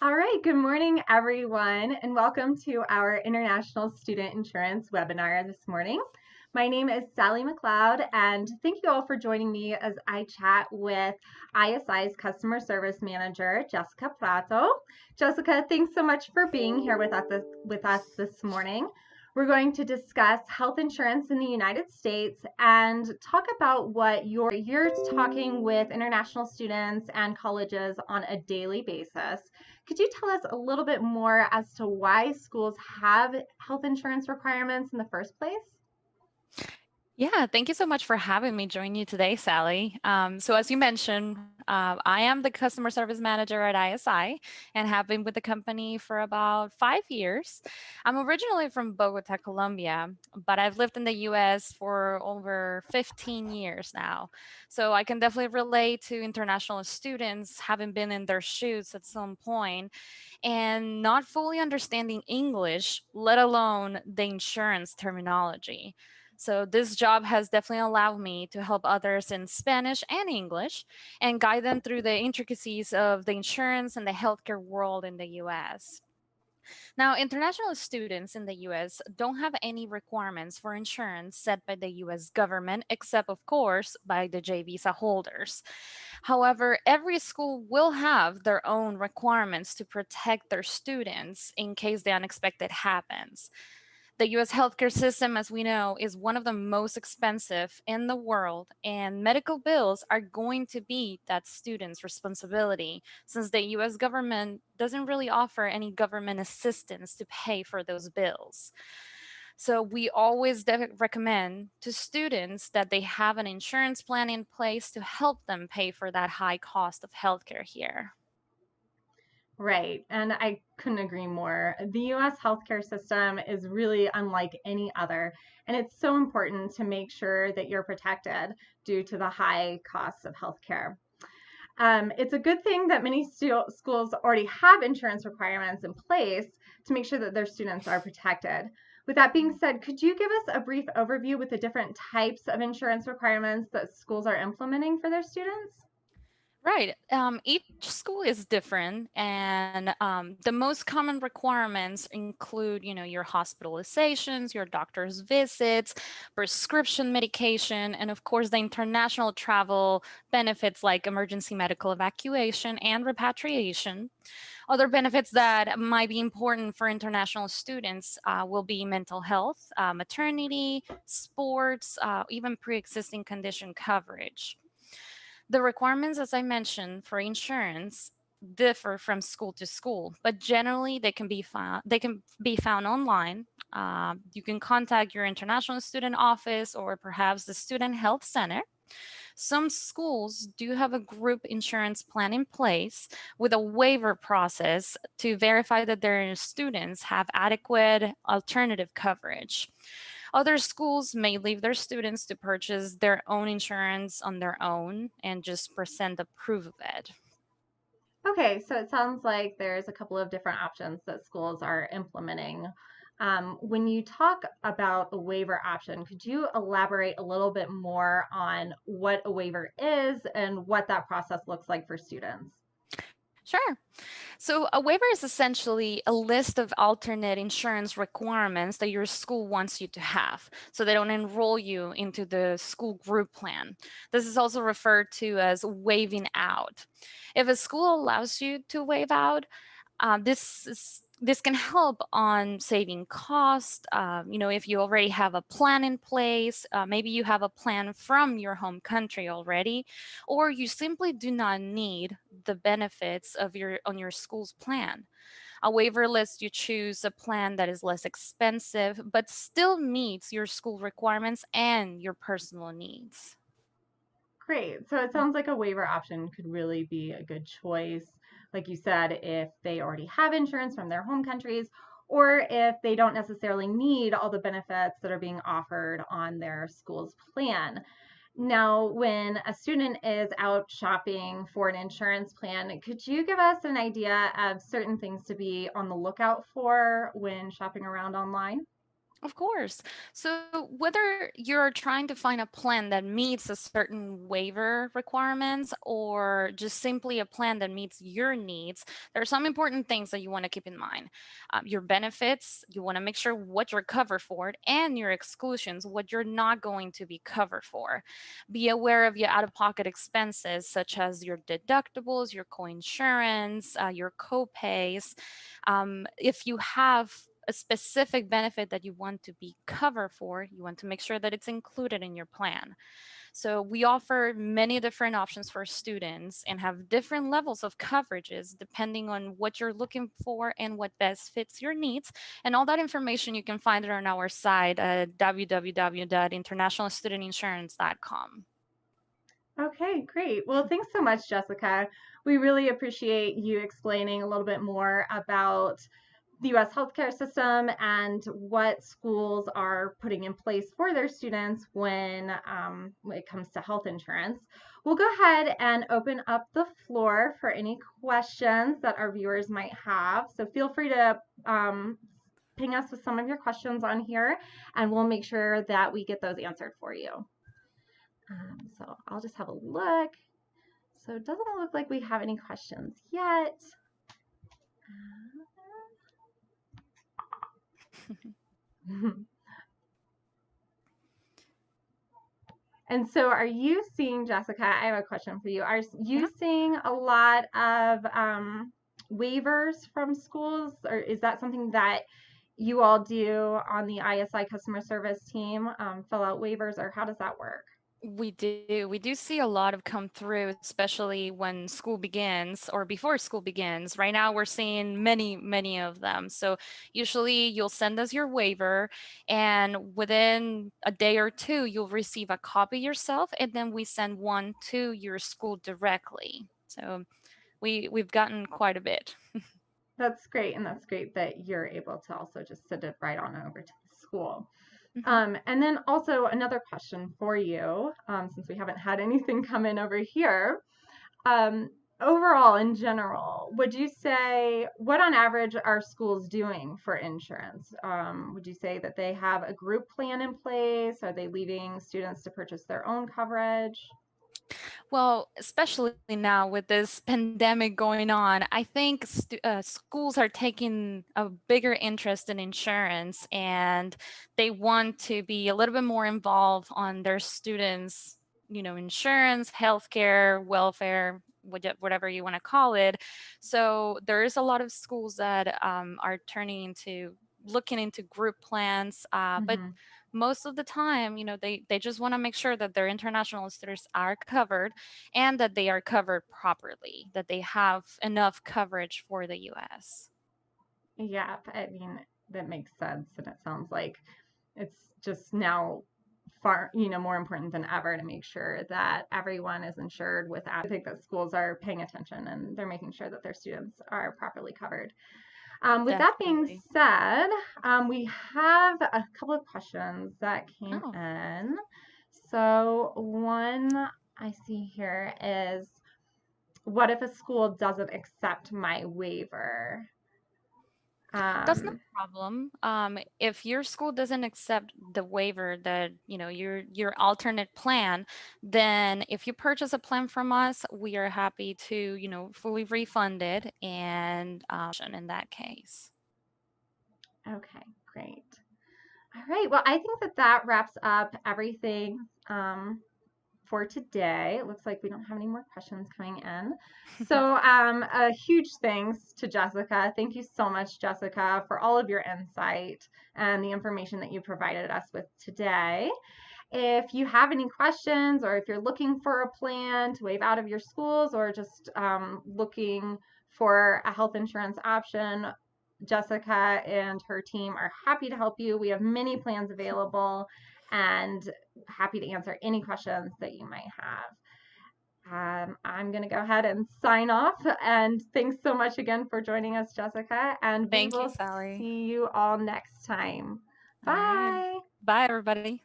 All right, good morning, everyone, and welcome to our International Student Insurance webinar this morning. My name is Sally McLeod, and thank you all for joining me as I chat with ISI's Customer Service Manager, Yessica Prato. Jessica, thanks so much for being here with us this morning. We're going to discuss health insurance in the United States and talk about what you're talking with international students and colleges on a daily basis. Could you tell us a little bit more as to why schools have health insurance requirements in the first place? Yeah, thank you so much for having me join you today, Sally. So as you mentioned, I am the customer service manager at ISI and have been with the company for about 5 years. I'm originally from Bogota, Colombia, but I've lived in the US for over 15 years now. So I can definitely relate to international students having been in their shoes at some point and not fully understanding English, let alone the insurance terminology. So, this job has definitely allowed me to help others in Spanish and English and guide them through the intricacies of the insurance and the healthcare world in the US. Now, international students in the US don't have any requirements for insurance set by the US government, except, of course, by the J visa holders. However, every school will have their own requirements to protect their students in case the unexpected happens. The US healthcare system, as we know, is one of the most expensive in the world, and medical bills are going to be that student's responsibility since the US government doesn't really offer any government assistance to pay for those bills. So, we always recommend to students that they have an insurance plan in place to help them pay for that high cost of healthcare here. Right, and I couldn't agree more. The US healthcare system is really unlike any other, and it's so important to make sure that you're protected due to the high costs of healthcare. It's a good thing that many schools already have insurance requirements in place to make sure that their students are protected. With that being said, could you give us a brief overview with the different types of insurance requirements that schools are implementing for their students? Right. Each school is different, and the most common requirements include, your hospitalizations, your doctor's visits, prescription medication, and of course, the international travel benefits like emergency medical evacuation and repatriation. Other benefits that might be important for international students will be mental health, maternity, sports, even pre-existing condition coverage. The requirements, as I mentioned, for insurance differ from school to school, but generally they can be found online. You can contact your international student office or perhaps the student health center. Some schools do have a group insurance plan in place with a waiver process to verify that their students have adequate alternative coverage. Other schools may leave their students to purchase their own insurance on their own and just present the proof of it. Okay, so it sounds like there's a couple of different options that schools are implementing. When you talk about a waiver option, could you elaborate a little bit more on what a waiver is and what that process looks like for students? Sure. So, a waiver is essentially a list of alternate insurance requirements that your school wants you to have so they don't enroll you into the school group plan. This is also referred to as waiving out. If a school allows you to waive out, this can help on saving cost. If you already have a plan in place, maybe you have a plan from your home country already, or you simply do not need the benefits of your school's plan. A waiver lets you choose a plan that is less expensive but still meets your school requirements and your personal needs. Great. So it sounds like a waiver option could really be a good choice. Like you said, if they already have insurance from their home countries, or if they don't necessarily need all the benefits that are being offered on their school's plan. Now, when a student is out shopping for an insurance plan, could you give us an idea of certain things to be on the lookout for when shopping around online? Of course. So whether you're trying to find a plan that meets a certain waiver requirements or just simply a plan that meets your needs, there are some important things that you want to keep in mind. Your benefits, you want to make sure what you're covered for, and your exclusions, what you're not going to be covered for. Be aware of your out-of-pocket expenses, such as your deductibles, your co-insurance, your co-pays. If you have a specific benefit that you want to be covered for, you want to make sure that it's included in your plan. So we offer many different options for students and have different levels of coverages depending on what you're looking for and what best fits your needs. And all that information you can find it on our site at www.internationalstudentinsurance.com. Okay, great. Well, thanks so much, Jessica. We really appreciate you explaining a little bit more about the US healthcare system and what schools are putting in place for their students when it comes to health insurance. We'll go ahead and open up the floor for any questions that our viewers might have. So feel free to ping us with some of your questions on here, and we'll make sure that we get those answered for you. So I'll just have a look. So it doesn't look like we have any questions yet. And so are you seeing, Jessica, I have a question for you. Are you seeing a lot of waivers from schools, or is that something that you all do on the ISI customer service team, fill out waivers, or how does that work? We do. We do see a lot of come through, especially when school begins or before school begins. Right now, we're seeing many, many of them. So usually you'll send us your waiver, and within a day or two, you'll receive a copy yourself, and then we send one to your school directly. So we've gotten quite a bit. That's great, and that's great that you're able to also just send it right on over to the school. Mhm. And then also another question for you, since we haven't had anything come in over here. Um, Overall, in general, would you say what on average are schools doing for insurance? Would you say that they have a group plan in place? Are they leaving students to purchase their own coverage? Well, especially now with this pandemic going on, I think schools are taking a bigger interest in insurance and they want to be a little bit more involved on their students, insurance, healthcare, welfare, whatever you want to call it. So there is a lot of schools that are turning into looking into group plans, but Mm-hmm. most of the time, they just want to make sure that their international students are covered and that they are covered properly, that they have enough coverage for the US. Yeah, I mean, that makes sense. And it sounds like it's just now far, more important than ever to make sure that everyone is insured with I think that schools are paying attention and they're making sure that their students are properly covered. With that being Definitely. said, we have a couple of questions that came Oh, in. So one I see here is, what if a school doesn't accept my waiver? that's no Um, problem. If your school doesn't accept the waiver that, your alternate plan, then if you purchase a plan from us, we are happy to, fully refund it and in that case. okay, great. All right. Well, I think that that wraps up everything for today. It looks like we don't have any more questions coming in. So, a huge thanks to Jessica. Thank you so much, Jessica, for all of your insight and the information that you provided us with today. If you have any questions or if you're looking for a plan to waive out of your schools or just looking for a health insurance option, Jessica and her team are happy to help you. We have many plans available and happy to answer any questions that you might have. I'm going to go ahead and sign off. And thanks so much again for joining us, Jessica. And we Thank you, will Sally. see you all next time. All right. Bye. Bye, everybody.